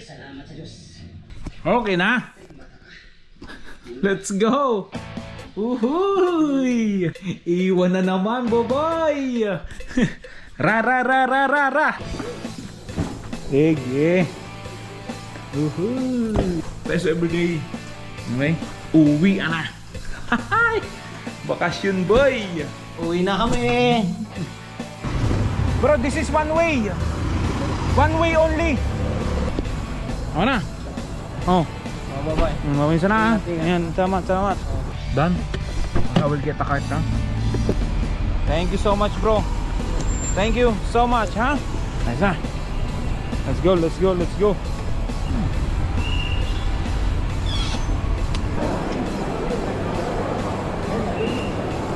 Okay na? Let's go! Uhuy! Iwan na naman, boboy! Ra ra ra ra ra ra! Sige! Uhuy! Best everyday! Okay? Uwi na! Bakasyon boy! Uwi na kami. Bro, this is one way! One way only! Ako na! Oh! Bye-bye. Mabay sana. Ayan, salamat, salamat. Done. I will get a card na. Thank you so much, bro. Thank you so much, ha? Nice na. Let's go, let's go, let's go.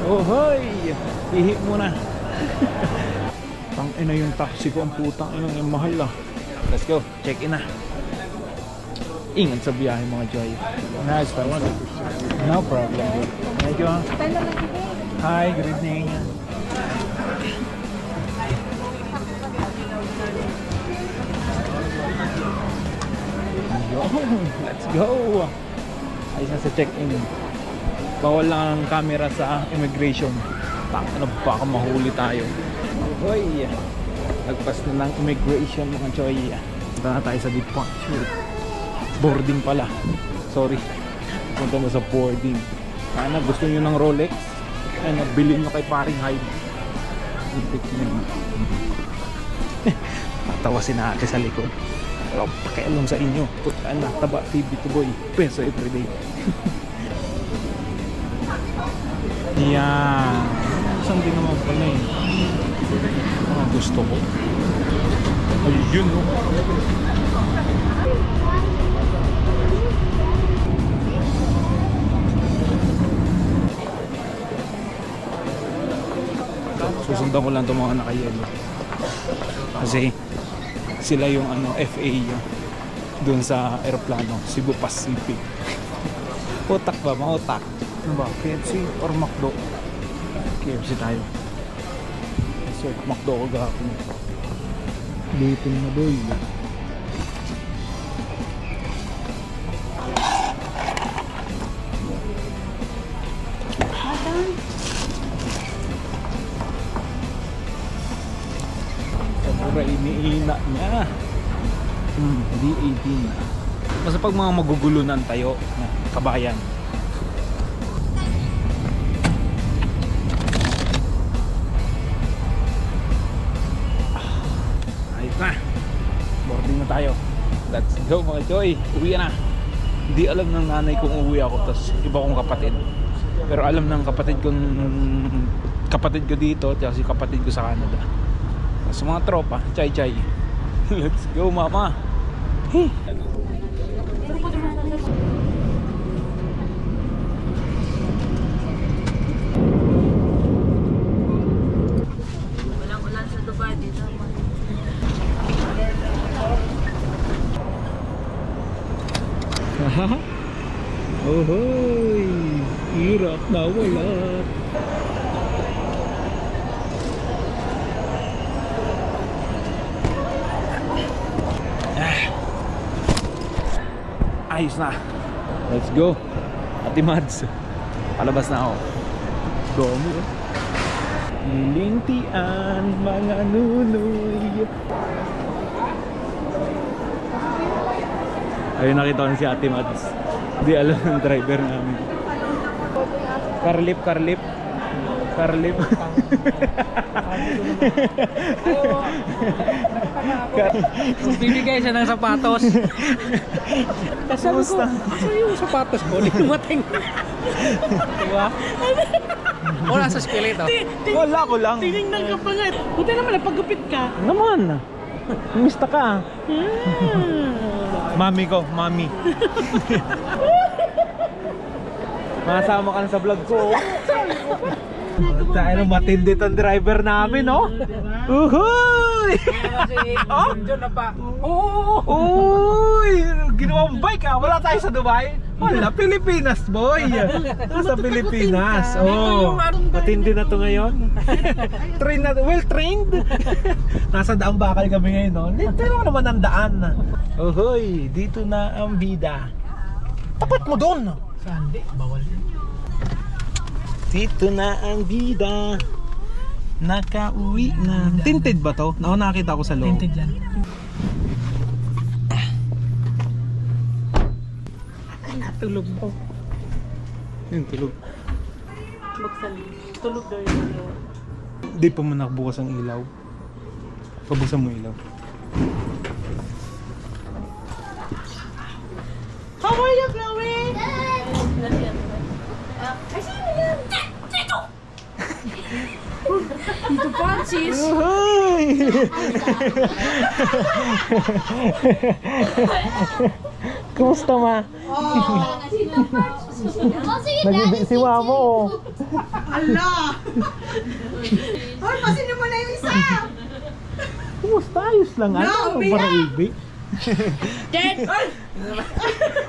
Oh, hoy! Ihi muna. Tangina yung taxi ko, ang putang ina, yung mahal ah. Let's go, check in na. Ingat sa biyahe mga Joy. Nice, no problem. Thank you. Hi, good evening. Let's go. Ayos na sa check-in. Bawal lang ang camera sa immigration. Ano, baka mahuli tayo. Hoy, nagpas na ng immigration mga Joy. Punta na tayo sa departure. Boarding pala. Sorry. Punta na sa boarding. Sana gusto nyo ng Rolex. Ay, nabili nyo kay paring Hyde. Tatawa si ate sa likod. Pero pakialam sa inyo. Putaan na. Taba TV to boy. Peso everyday. Yan. Saan din naman pala eh. Mga gusto ko. Ayun no. Susundan ko lang itong mga naka-yellow kasi sila yung ano, FA dun sa aeroplano, Cebu Pacific. Utak ba? Mautak. Ano ba? KFC or McDo? KFC tayo. So, McDo ko gahapon. Litin na boy. Iniina niya. D18. Basta pag mga magugulunan tayo, kabayan. Ayos na. Boarding na tayo. Let's go mga Joy. Uwi na. Hindi alam ng nanay kung uwi ako, tapos iba kong kapatid. Pero alam ng kapatid ko dito, at si kapatid ko sa Canada. Sa mga tropa, chay-chay. Let's go, mama. Hey. Walang ulan sa Dubai dito. Ohoy! Hirap na wala. Ayos na. Let's go. Ate Mads, palabas na ako. Gomo. Nilintian mga nunoy. Ayun, nakita ko si Ate Mads. Hindi alam ng driver namin. Carlip. Bibigay siya ng sapatos. Sabi ko, saan yung sapatos ko? Dumating. Diba? Wala sa eskwelito. Wala ko lang. Tinignan ka pa nga. Buti naman, napagupit ka. Naman. Mista ka. Mami ko, mami. Masama ka na sa vlog ko. Tayo matindi tong driver namin, no? Uhuy! Oh? Diyon na pa. Uy! Ginawang bike ah. Wala tayo sa Dubai. Wala, Pilipinas, boy. Nasa Pilipinas. Oh. Matindi na to ngayon. Train na, well trained. Nasa daang bakal kami ngayon, no? Pero naman ang daan. Ohoy, dito na ang bida. Tapat mo doon. Saan? Di, bawal yun. Dito na ang bida. Nakauwi na. Tinted ba to? Ako nakita ko sa loob. Tinted yan. Tulog po. Yung tulog. Buksan. Tulog daw yung ano. Di pa mo nakabukas ang ilaw. Pabuksan mo ilaw. How are you, Chloe? Tito Francis. Hi! Kumusta ma? Nag-ibig si mama oh. Ala! Hoy, pasinin mo na yung isa! Kumusta? Ayos lang ano? No, Ang Bea! para ibig.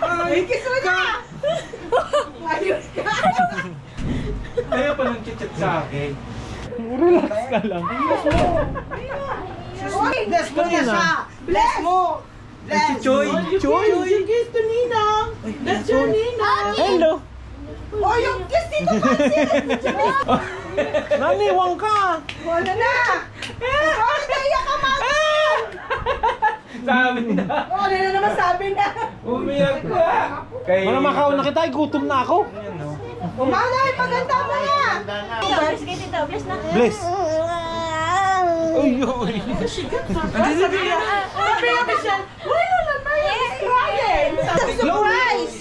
Ay, kiss mo na! Ayos ka! Ayaw pa nang chit-chat sa akin. Relax ka lang. Uy, bless mo na siya! Bless mo! Bless! Choy! Choy! Kiss to Ninang! Bless your Ninang! Hello! Oh, yung kiss dito Francis! Naniwang ka! Wala na! Bakit naiyak ka, mama? Sabi na! Oh, ano na naman sabi na? Umiyak ka! Kay... Wala makaon na kita, gutom na ako. Umalay, paganda mo na! Bless kay Tita. Bless na. Bless! Uy, uy! Sabi nga ba siya? Wala naman yung crying! Surprise!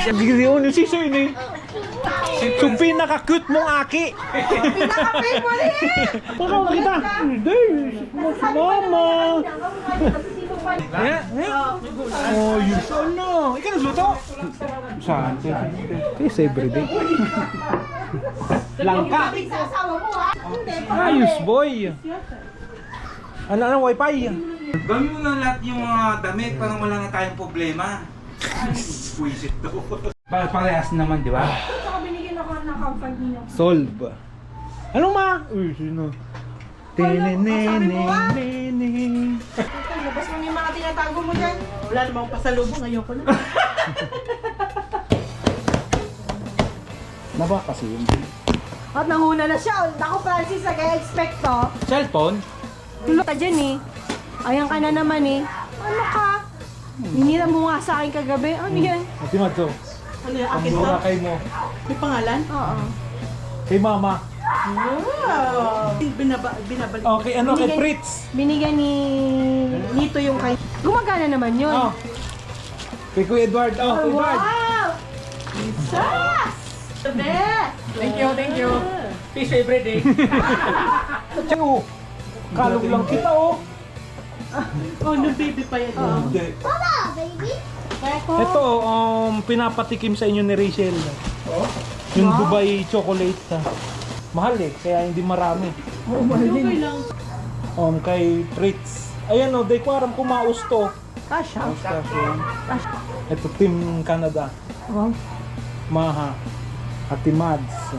Giliw ni si Soy ni. Yung pinaka-cute mong aki. Pinaka-favorite! Makaw na kita. Hindi. Mama. Oh, yun. Ano? Ikaw nagluto? Saan? Yes, everyday. Langka. Sa asawa mo, ha? Hindi, Ayos, boy. Ano, wifi? Gawin mo na lahat yung mga damit para wala na tayong problema. Puisit to. Parehas naman, di ba? Saka binigyan ako ng comfort niyo. Solve. Ano ma? Uy, sino? Tinenenenenene. Labas mo na yung mga tinatago mo dyan. Wala namang pasalubong, ayoko na. Naba kasi yun. At nanguna na siya. Naku, Francis, nag-expect to. Cellphone? Tulog ka dyan eh. Ayan ka na naman eh. Ano ka? Hinira mo nga sa akin kagabi. Ano yan? Ati Madzo, Ano yan? ang mura kay mo. May pangalan? Oo. Kay mama. Wow! Binabalik. Okay, ano kay Binigyan- Fritz? Binigyan ni Nito yung kay... Gumagana naman yun. Oh. Kay Kuya Edward. Oh, Kuya Edward. Wow! Jesus! The best! Thank you. Peace every day. Tiyo, kalog lang kita oh. Oh, no baby pa yan. Hindi. Ito, pinapatikim sa inyo ni Rachel. Yung Dubai chocolate. Mahal eh, kaya hindi marami. Okay lang. Kay Fritz. Ayan o, di ko aram kumaus to. Kasha. Ito, Team Canada. Oh. Maha. Ate Mads.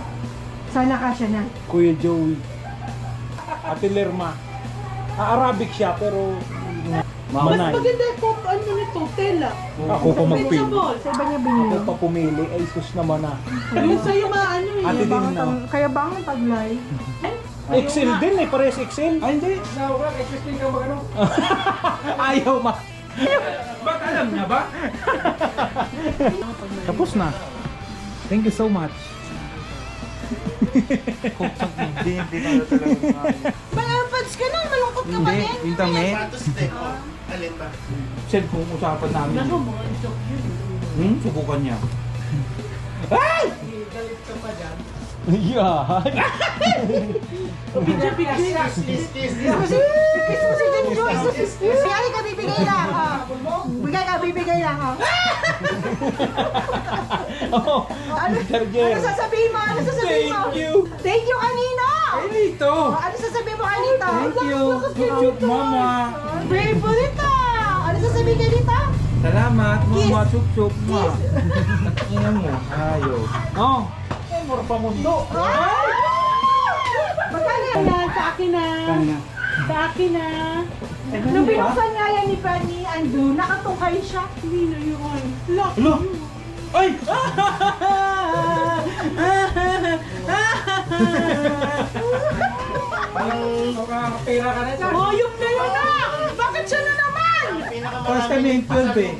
Sana kasha na. Kuya Joey. Ate Lerma. Arabic siya, pero... Manay. Maganda ko, ano nito, tela. Ako pa magpili. Sa iba niya binili. Ako pa pumili. Ay, sus naman na. Yung sa'yo maano eh. Ate din na. Kaya bangan taglay. XL din eh, pares XL. Ay, hindi. Sa work, existing ka mag ano. Ayaw ma. Ba't alam niya ba? Tapos na. Thank you so much. Hindi na talaga. Malampads ka na, malungkot ka ba din? Yung damit. Cellphone usapan namin. Subukan niya. Yeah. Kiss mo si Jen Joyce. Si Ali ka bibigay lang. Bigay ka, bibigay lang. Oh, Ano Charger. sasabihin mo? Ano sasabihin mo? Thank you. Thank you kanino? Ay, dito. Ano sasabihin mo kanito? Thank you. Good job, mama. Favorite ah! Ano sasabihin ka dito? Salamat, mga chup-chup mo. Ina mo, ayo. Oh! Eh, mura pa mundo. Magkano yan? Sa akin na. Sa akin na. Nung binuksan nga yan ni Fanny, ando, nakatungkay siya. Hindi na yun. Lock. Ay! Nakakapira ka na dyan. Hayop na yun ah! Bakit siya na naman? First time yung 12 eh.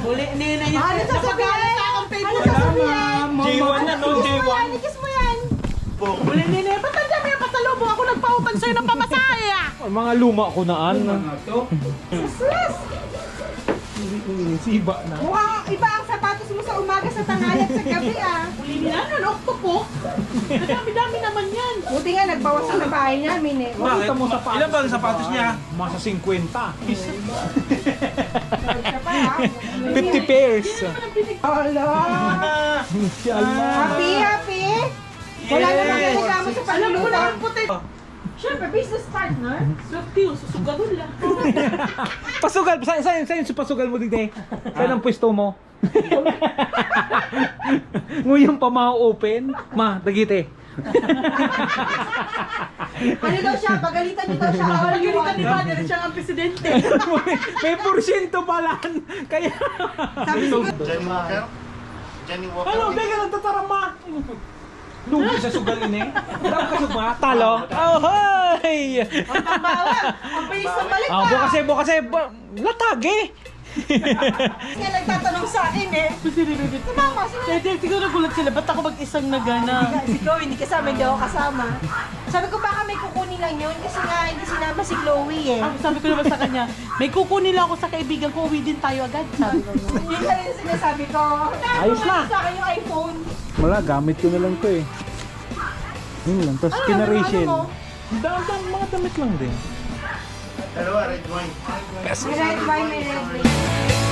Huli na yun. Ano sasabihin? Ano sasabihin? J1 na, no? J1. Ikis mo yan. Huli nila. Ba't nandiyan may pasalubong ako nagpautan sa'yo ng pamasahe ah? Mga luma ko naan. Ano to? Sus! Siba na. Mukhang iba ang sapatos mo sa umaga, sa tanghali at sa gabi ah. Huli nila, nanokto po. Dami-dami naman yan. Buti nga, nagbawas sa bahay namin eh. Bakit? Ilan ba ang sapatos niya? Masa 50. Siya pa ah. 50 pairs. Ala! Inshallah. Happy, happy? Wala na magreklamo sa panluluto. Siyempre, business partner. Swerte yun, susugadon lang. Pasugal, saan yung pasugal mo dito? Saan ang pwesto mo? Nguyong pa ma-open? Ma, dagite. Ano daw siya? Pagalitan niyo daw siya. Pagalitan ni Father, siya ang presidente. May porsyento pala. Kaya... Sabi ko, Jenny Walker. Ano, di ka nagtatarama. Lugi sa sugal ini. Daw ka sugma, talo. Oh, hoy! ang pambawal. Ang bilis ng balik Ah, bukas latag eh. Nga nagtatanong sa akin eh. Mama, sino? Siguro nagulat sila, ba't ako mag-isang nagana? Si Chloe, hindi kasama, hindi ako kasama. Sabi ko baka may kukunin lang yun kasi nga hindi sinama si Chloe eh. Sabi ko naman sa kanya, may kukunin lang ako sa kaibigan ko, uwi din tayo agad. Sabi ko. Yun na rin sinasabi ko. Ayos na. Sa akin yung iPhone. Wala, gamit ko na lang to eh. Yun lang, tapos kina-Rachel. Ano mo? Mga damit lang din. Dalawa, red wine. May red wine, may red wine.